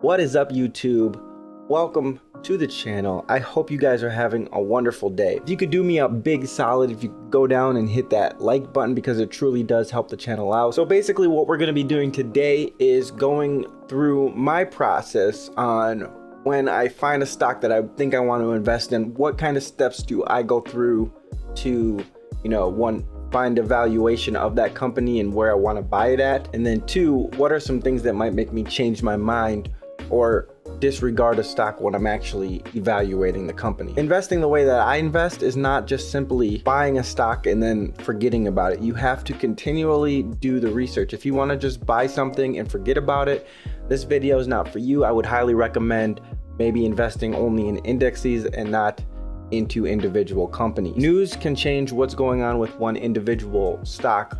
What is up, YouTube? Welcome to the channel. I hope you guys are having a wonderful day. If you could do me a big solid, if you could go down and hit that like button, because it truly does help the channel out. So basically what we're going to be doing today is going through my process on when I find a stock that I think I want to invest in. What kind of steps do I go through to, find a valuation of that company and where I want to buy it at? And then two, what are some things that might make me change my mind or disregard a stock when I'm actually evaluating the company? Investing the way that I invest is not just simply buying a stock and then forgetting about it. You have to continually do the research. If you want to just buy something and forget about it, this video is not for you. I would highly recommend maybe investing only in indexes and not into individual companies. News can change what's going on with one individual stock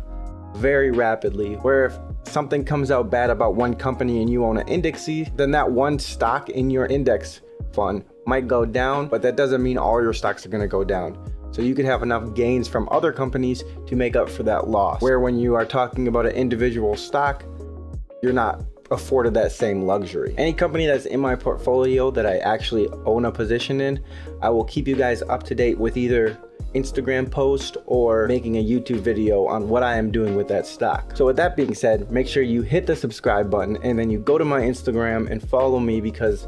very rapidly, where if something comes out bad about one company and you own an indexee, then that one stock in your index fund might go down, but that doesn't mean all your stocks are going to go down. So you could have enough gains from other companies to make up for that loss, where when you are talking about an individual stock, you're not afforded that same luxury. Any company that's in my portfolio that I actually own a position in, I will keep you guys up to date with either Instagram post or making a YouTube video on what I am doing with that stock. So with that being said, make sure you hit the subscribe button and then you go to my Instagram and follow me, because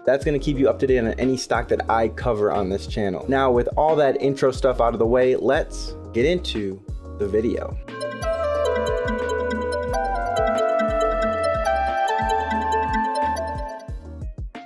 that's going to keep you up to date on any stock that I cover on this channel. Now, with all that intro stuff out of the way, let's get into the video.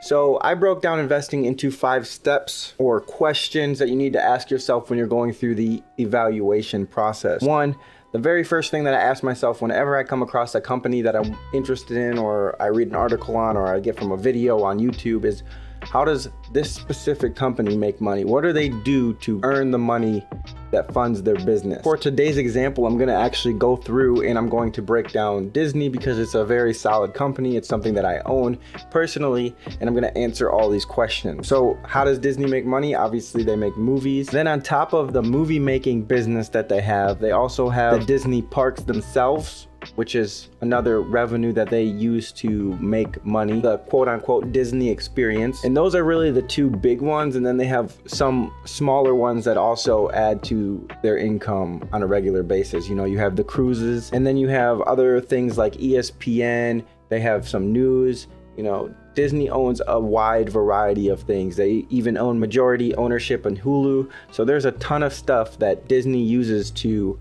So I broke down investing into 5 steps or questions that you need to ask yourself when you're going through the evaluation process. One, the very first thing that I ask myself whenever I come across a company that I'm interested in, or I read an article on, or I get from a video on YouTube, is how does this specific company make money? What do they do to earn the money that funds their business? For today's example, I'm going to actually go through and I'm going to break down Disney, because it's a very solid company. It's something that I own personally, and I'm going to answer all these questions. So how does Disney make money? Obviously, they make movies. Then on top of the movie making business that they also have the Disney parks themselves, which is another revenue that they use to make money, the quote-unquote Disney experience. And those are really the 2 big ones, and then they have some smaller ones that also add to their income on a regular basis. You have the cruises, and then you have other things like ESPN. They have some news. Disney owns a wide variety of things. They even own majority ownership in Hulu. So there's a ton of stuff that Disney uses to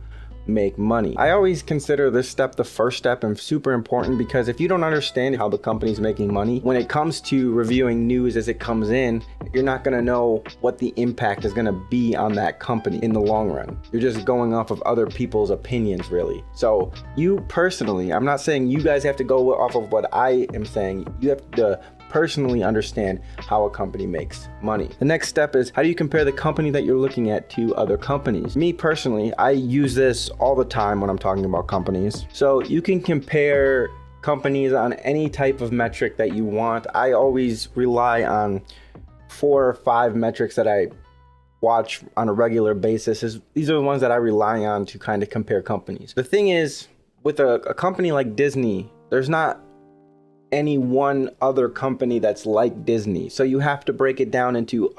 make money. I always consider this step the first step and super important, because if you don't understand how the company's making money, when it comes to reviewing news as it comes in, you're not going to know what the impact is going to be on that company in the long run. You're just going off of other people's opinions, really. So you personally, I'm not saying you guys have to go off of what I am saying. You have to personally understand how a company makes money. The next step is, how do you compare the company that you're looking at to other companies? Me personally, I use this all the time when I'm talking about companies. So you can compare companies on any type of metric that you want. I always rely on 4 or 5 metrics that I watch on a regular basis. These are the ones that I rely on to kind of compare companies. The thing is, with a company like Disney, there's not any one other company that's like Disney. So you have to break it down into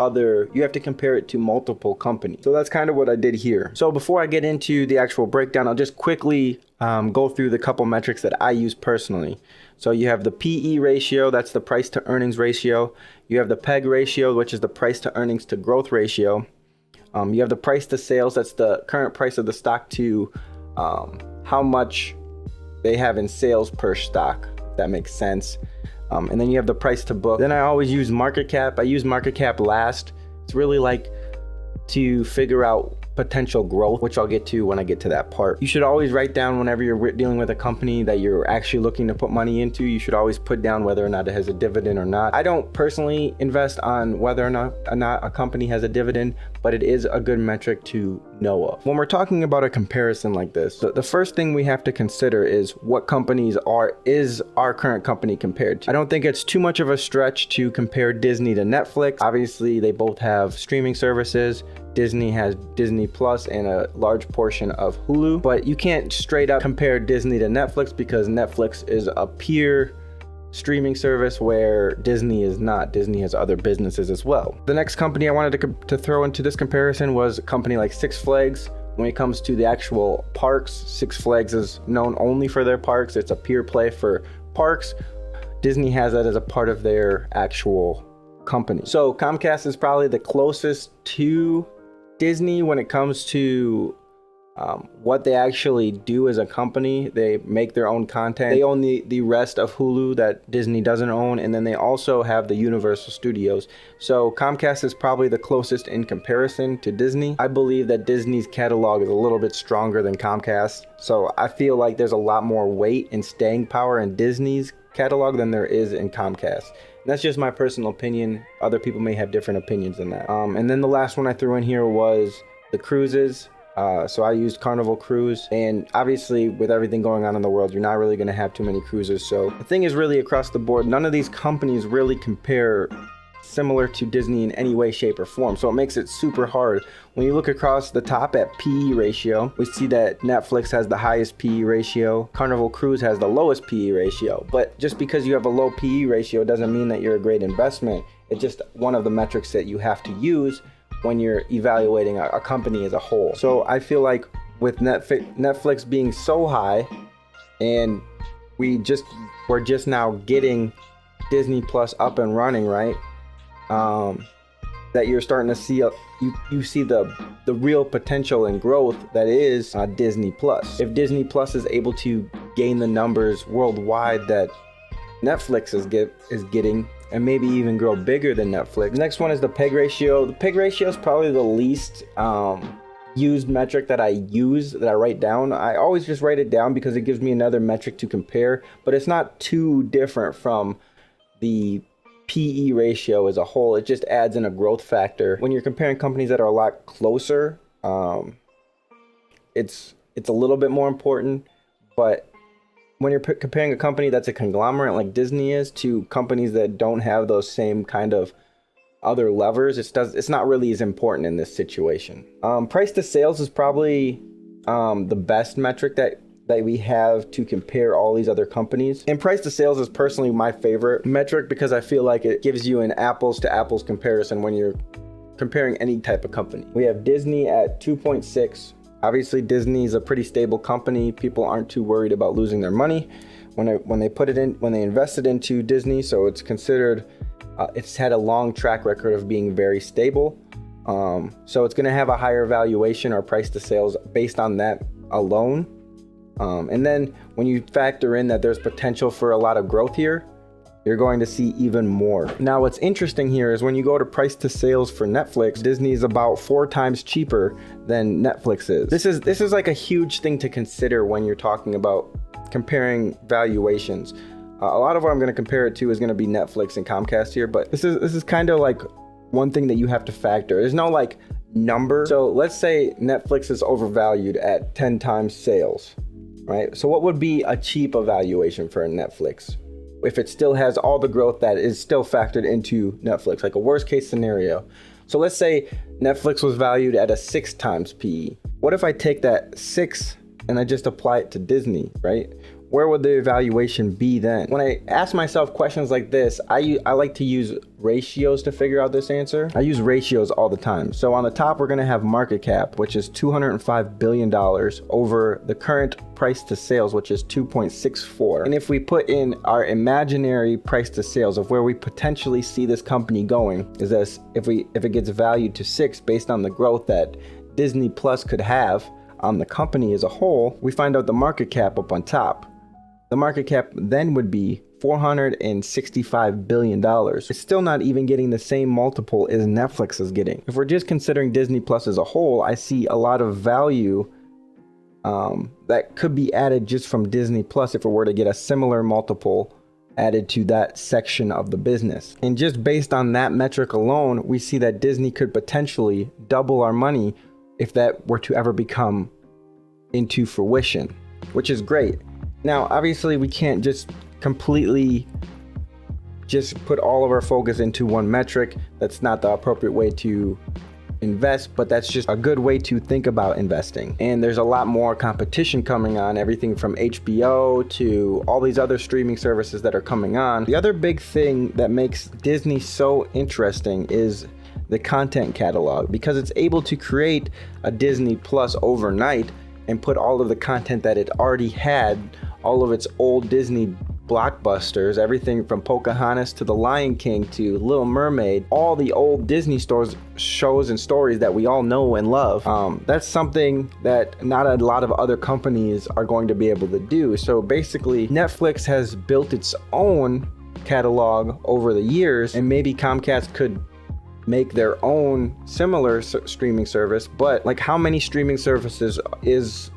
you have to compare it to multiple companies. So that's kind of what I did here. So before I get into the actual breakdown, I'll just quickly go through the couple metrics that I use personally. So you have the PE ratio, that's the price to earnings ratio. You have the PEG ratio, which is the price to earnings to growth ratio. You have the price to sales, that's the current price of the stock to how much they have in sales per stock. That makes sense. And then you have the price to book. Then I always use market cap. I use market cap last. It's really like to figure out potential growth, which I'll get to when I get to that part. You should always write down, whenever you're dealing with a company that you're actually looking to put money into, you should always put down whether or not it has a dividend or not. I don't personally invest on whether or not a company has a dividend, but it is a good metric to know of. When we're talking about a comparison like this, the first thing we have to consider is what companies is our current company compared to. I don't think it's too much of a stretch to compare Disney to Netflix. Obviously, they both have streaming services. Disney has Disney Plus and a large portion of Hulu, but you can't straight up compare Disney to Netflix, because Netflix is a peer streaming service where Disney is not. Disney has other businesses as well. The next company I wanted to throw into this comparison was a company like Six Flags. When it comes to the actual parks, Six Flags is known only for their parks. It's a pure play for parks. Disney has that as a part of their actual company. So Comcast is probably the closest to Disney when it comes to what they actually do as a company. They make their own content. They own the rest of Hulu that Disney doesn't own, and then they also have the Universal Studios. So Comcast is probably the closest in comparison to Disney. I believe that Disney's catalog is a little bit stronger than Comcast. So I feel like there's a lot more weight and staying power in Disney's catalog than there is in Comcast. And that's just my personal opinion. Other people may have different opinions than that. And then the last one I threw in here was the cruises. So I used Carnival Cruise, and obviously with everything going on in the world, you're not really going to have too many cruises. So the thing is really across the board, none of these companies really compare similar to Disney in any way, shape, or form. So it makes it super hard. When you look across the top at PE ratio, we see that Netflix has the highest PE ratio. Carnival Cruise has the lowest PE ratio. But just because you have a low PE ratio doesn't mean that you're a great investment. It's just one of the metrics that you have to use when you're evaluating a company as a whole. So I feel like with Netflix being so high, and we're just now getting Disney Plus up and running, right? That you're starting to see you see the real potential and growth that is Disney Plus. If Disney Plus is able to gain the numbers worldwide that Netflix is getting, and maybe even grow bigger than Netflix. Next one is the PEG ratio. The PEG ratio is probably the least used metric that I write down. I always just write it down because it gives me another metric to compare, but it's not too different from the PE ratio as a whole. It just adds in a growth factor. When you're comparing companies that are a lot closer, it's a little bit more important, but when you're comparing a company that's a conglomerate like Disney is to companies that don't have those same kind of other levers, it's not really as important in this situation. Price to sales is probably the best metric that we have to compare all these other companies. And price to sales is personally my favorite metric because I feel like it gives you an apples to apples comparison when you're comparing any type of company. We have Disney at 2.6. Obviously, Disney is a pretty stable company. People aren't too worried about losing their money when they invested into Disney. So it's considered, it's had a long track record of being very stable. So it's going to have a higher valuation or price to sales based on that alone. And then when you factor in that there's potential for a lot of growth here, you're going to see even more. Now, what's interesting here is when you go to price to sales for Netflix, Disney is about 4 times cheaper than Netflix is. This is like a huge thing to consider when you're talking about comparing valuations. A lot of what I'm going to compare it to is going to be Netflix and Comcast here, but this is kind of like one thing that you have to factor. There's no like number. So let's say Netflix is overvalued at 10 times sales, right? So what would be a cheap evaluation for a Netflix if it still has all the growth that is still factored into Netflix, like a worst case scenario? So let's say Netflix was valued at a 6 times PE. What if I take that 6 and I just apply it to Disney, right? Where would the evaluation be then? When I ask myself questions like this, I like to use ratios to figure out this answer. I use ratios all the time. So on the top, we're gonna have market cap, which is $205 billion over the current price to sales, which is 2.64. And if we put in our imaginary price to sales of where we potentially see this company going, is this, if it gets valued to 6 based on the growth that Disney Plus could have on the company as a whole, we find out the market cap up on top. The market cap then would be $465 billion. It's still not even getting the same multiple as Netflix is getting. If we're just considering Disney Plus as a whole, I see a lot of value that could be added just from Disney Plus if it were to get a similar multiple added to that section of the business. And just based on that metric alone, we see that Disney could potentially double our money if that were to ever become into fruition, which is great. Now, obviously, we can't just completely just put all of our focus into one metric. That's not the appropriate way to invest, but that's just a good way to think about investing. And there's a lot more competition coming on, everything from HBO to all these other streaming services that are coming on. The other big thing that makes Disney so interesting is the content catalog, because it's able to create a Disney Plus overnight and put all of the content that it already had, all of its old Disney blockbusters, everything from Pocahontas to The Lion King to Little Mermaid, all the old Disney shows and stories that we all know and love. That's something that not a lot of other companies are going to be able to do. So basically, Netflix has built its own catalog over the years, and maybe Comcast could make their own similar streaming service, but like, how many streaming services is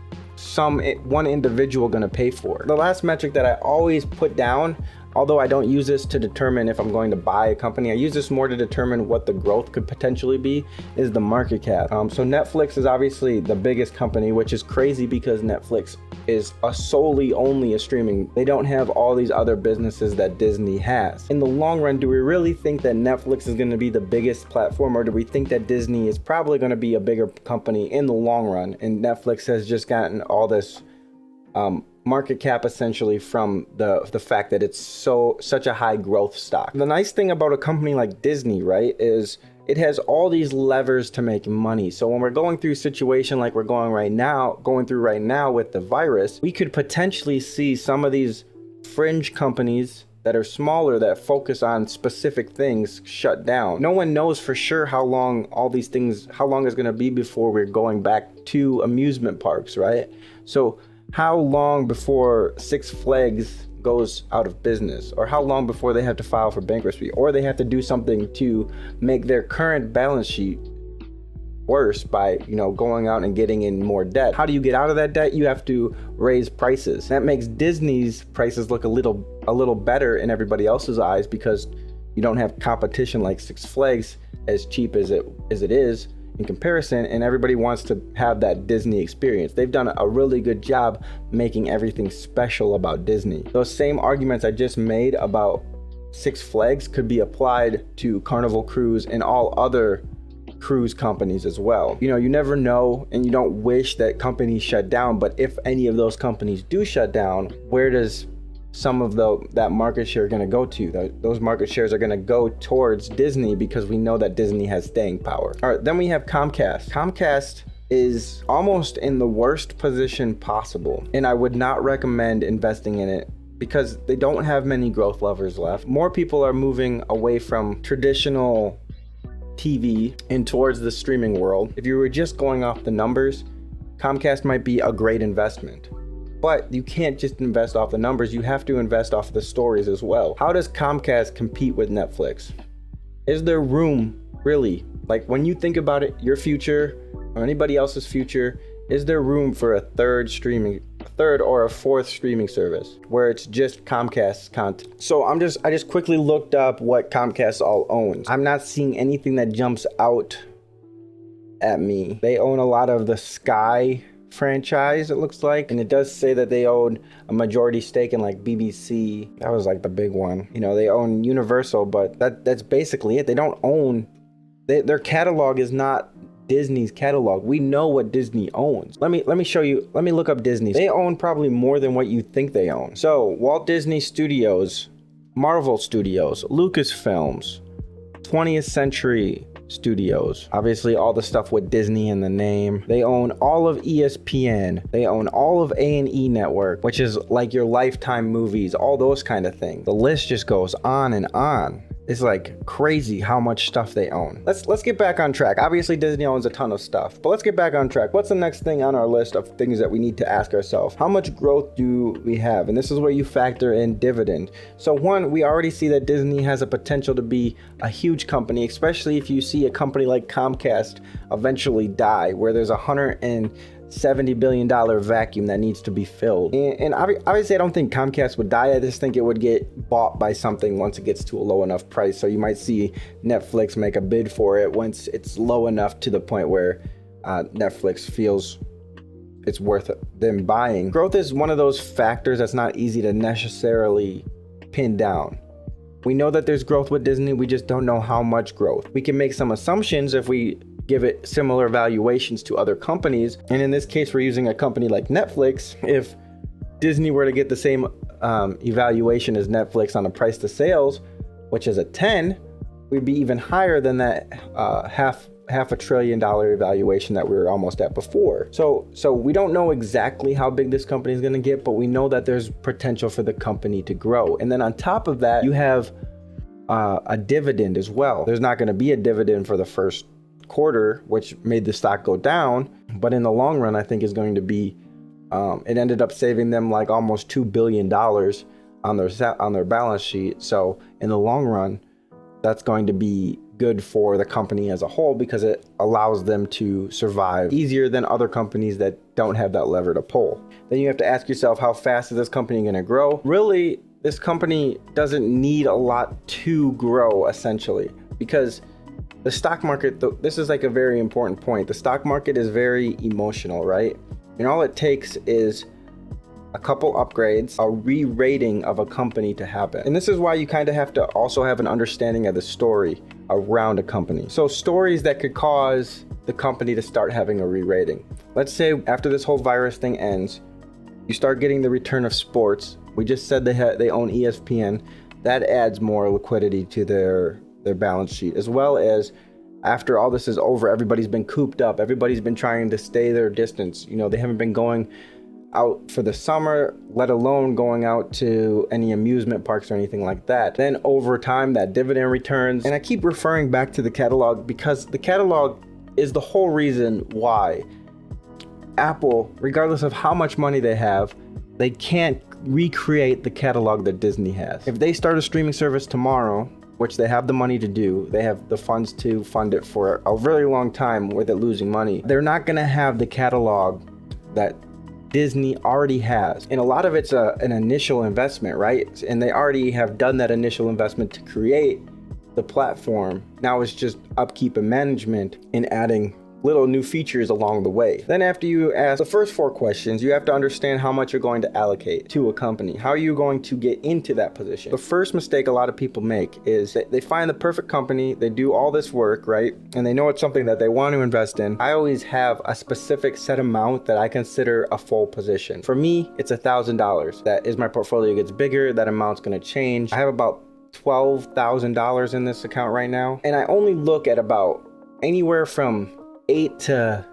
one individual going to pay for? The last metric that I always put down, although I don't use this to determine if I'm going to buy a company, I use this more to determine what the growth could potentially be, is the market cap. So Netflix is obviously the biggest company, which is crazy because Netflix is solely only a streaming. They don't have all these other businesses that Disney has. In the long run, do we really think that Netflix is going to be the biggest platform, or do we think that Disney is probably going to be a bigger company in the long run, and Netflix has just gotten all this market cap essentially from the fact that it's such a high growth stock? The nice thing about a company like Disney, right, is it has all these levers to make money. So when we're going through a situation like we're going through right now with the virus, we could potentially see some of these fringe companies that are smaller, that focus on specific things, shut down. No one knows for sure how long it's going to be before we're going back to amusement parks, right? So how long before Six Flags goes out of business, or how long before they have to file for bankruptcy, or they have to do something to make their current balance sheet worse by, going out and getting in more debt? How do you get out of that debt? You have to raise prices. That makes Disney's prices look a little better in everybody else's eyes, because you don't have competition like Six Flags as cheap as it is in comparison, and everybody wants to have that Disney experience. They've done a really good job making everything special about Disney. Those same arguments I just made about Six Flags could be applied to Carnival Cruise and all other cruise companies as well. You never know, and you don't wish that companies shut down, but if any of those companies do shut down, where does some of that market share going to go to? Those market shares are going to go towards Disney, because we know that Disney has staying power. All right, then we have Comcast. Comcast is almost in the worst position possible, and I would not recommend investing in it because they don't have many growth levers left. More people are moving away from traditional TV and towards the streaming world. If you were just going off the numbers, Comcast might be a great investment. But you can't just invest off the numbers, you have to invest off the stories as well. How does Comcast compete with Netflix? Is there room, really? Like, when you think about it, your future or anybody else's future, is there room for a third or a fourth streaming service where it's just Comcast's content? So I just quickly looked up what Comcast all owns. I'm not seeing anything that jumps out at me. They own a lot of the Sky franchise, it looks like, and it does say that they own a majority stake in like BBC. That was like the big one. They own Universal, but that's basically it. They don't own, their catalog is not Disney's catalog. We know what Disney owns. Let me show you. Let me look up Disney. They own probably more than what you think they own. So Walt Disney Studios, Marvel Studios, Lucasfilms, 20th Century Studios, obviously all the stuff with Disney in the name. They own all of ESPN. They own all of A&E Network, which is like your Lifetime movies, all those kind of things. The list just goes on and on. It's like crazy how much stuff they own. Let's get back on track. Obviously Disney owns a ton of stuff, but let's get back on track. What's the next thing on our list of things that we need to ask ourselves? How much growth do we have? And this is where you factor in dividend. So one, we already see that Disney has a potential to be a huge company, especially if you see a company like Comcast eventually die, where there's $170 billion vacuum that needs to be filled. And obviously I don't think Comcast would die. I just think it would get bought by something once it gets to a low enough price. So you might see Netflix make a bid for it once it's low enough to the point where Netflix feels it's worth them buying. Growth is one of those factors that's not easy to necessarily pin down. We know that there's growth with Disney, we just don't know how much growth. We can make some assumptions if we give it similar valuations to other companies. And in this case, we're using a company like Netflix. If Disney were to get the same evaluation as Netflix on a price to sales, which is a 10, we'd be even higher than that half $1 trillion evaluation that we were almost at before. So we don't know exactly how big this company is going to get, but we know that there's potential for the company to grow. And then on top of that, you have a dividend as well. There's not going to be a dividend for the first quarter, which made the stock go down, but in the long run, I think is going to be, it ended up saving them like almost $2 billion on their balance sheet. So in the long run, that's going to be good for the company as a whole because it allows them to survive easier than other companies that don't have that lever to pull. Then you have to ask yourself, how fast is this company going to grow? Really, this company doesn't need a lot to grow, essentially, because the stock market, this is like a very important point. The stock market is very emotional, right? And all it takes is a couple upgrades, a re-rating of a company to happen. And this is why you kind of have to also have an understanding of the story around a company. So stories that could cause the company to start having a re-rating. Let's say after this whole virus thing ends, you start getting the return of sports. We just said they own ESPN. That adds more liquidity to their balance sheet, as well as after all this is over, everybody's been cooped up. Everybody's been trying to stay their distance. You know, they haven't been going out for the summer, let alone going out to any amusement parks or anything like that. Then over time, that dividend returns. And I keep referring back to the catalog because the catalog is the whole reason why Apple, regardless of how much money they have, they can't recreate the catalog that Disney has. If they start a streaming service tomorrow, which they have the money to do, they have the funds to fund it for a very long time with it losing money, they're not gonna have the catalog that Disney already has. And a lot of it's an initial investment, right? And they already have done that initial investment to create the platform. Now it's just upkeep and management and adding little new features along the way. Then after you ask the first 4 questions, you have to understand how much you're going to allocate to a company. How are you going to get into that position? The first mistake a lot of people make is that they find the perfect company, they do all this work, right? And they know it's something that they want to invest in. I always have a specific set amount that I consider a full position. For me, it's $1,000. That as my portfolio gets bigger, that amount's gonna change. I have about $12,000 in this account right now. And I only look at about anywhere from 8 to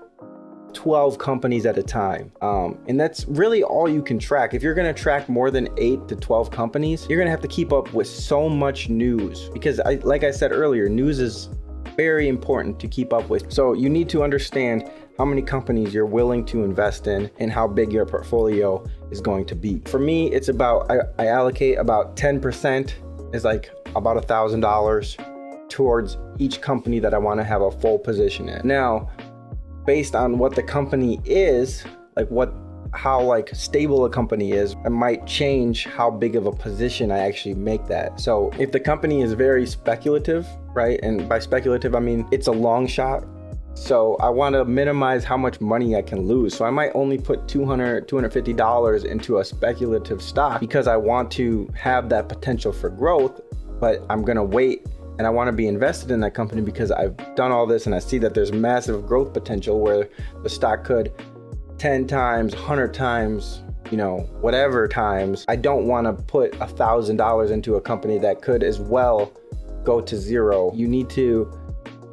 12 companies at a time. And that's really all you can track. If you're gonna track more than 8 to 12 companies, you're gonna have to keep up with so much news because like I said earlier, news is very important to keep up with. So you need to understand how many companies you're willing to invest in and how big your portfolio is going to be. For me, it's about, I allocate about 10% is like about $1,000 towards each company that I want to have a full position in. Now, based on what the company is, like how like stable a company is, it might change how big of a position I actually make that. So if the company is very speculative, right? And by speculative, I mean, it's a long shot. So I want to minimize how much money I can lose. So I might only put $200, $250 into a speculative stock because I want to have that potential for growth, but I'm going to wait and I want to be invested in that company because I've done all this and I see that there's massive growth potential where the stock could 10 times, 100 times, you know, whatever times. I don't want to put $1,000 into a company that could as well go to zero. You need to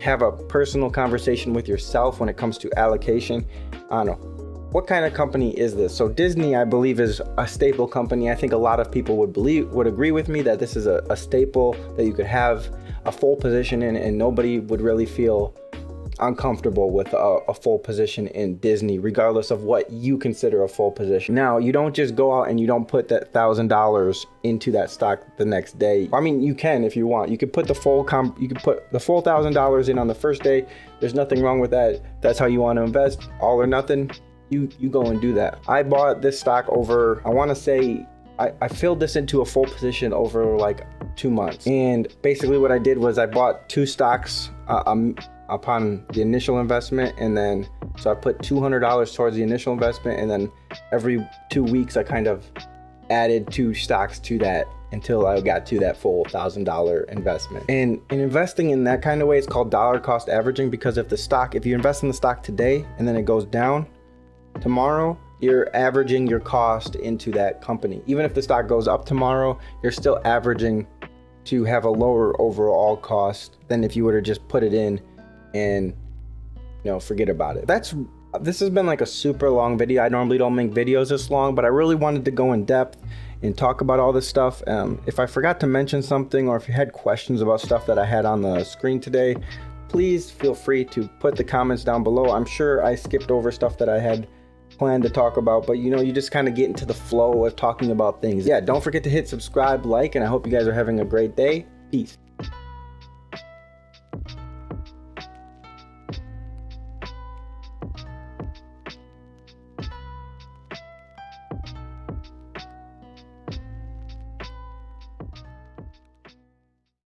have a personal conversation with yourself when it comes to allocation. I don't know. What kind of company is this? So Disney, I believe, is a staple company. I think a lot of people would agree with me that this is a staple that you could have a full position in and nobody would really feel uncomfortable with a full position in Disney, regardless of what you consider a full position. Now, you don't just go out and you don't put that $1,000 into that stock the next day. I mean, you can if you want. You could put the full $1,000 in on the first day. There's nothing wrong with that. That's how you want to invest, all or nothing. You go and do that. I bought this stock over, I want to say, I filled this into a full position over like 2 months. And basically what I did was I bought 2 stocks upon the initial investment. And then, so I put $200 towards the initial investment. And then every 2 weeks, I kind of added 2 stocks to that until I got to that full $1,000 investment. And in investing in that kind of way, it's called dollar cost averaging, because if you invest in the stock today and then it goes down tomorrow, you're averaging your cost into that company. Even if the stock goes up tomorrow, you're still averaging to have a lower overall cost than if you were to just put it in and forget about it. This has been like a super long video. I normally don't make videos this long, but I really wanted to go in depth and talk about all this stuff. If I forgot to mention something, or if you had questions about stuff that I had on the screen today, please feel free to put the comments down below. I'm sure I skipped over stuff that I had planned to talk about, but you just kind of get into the flow of talking about things. Yeah, don't forget to hit subscribe, like, and I hope you guys are having a great day. Peace.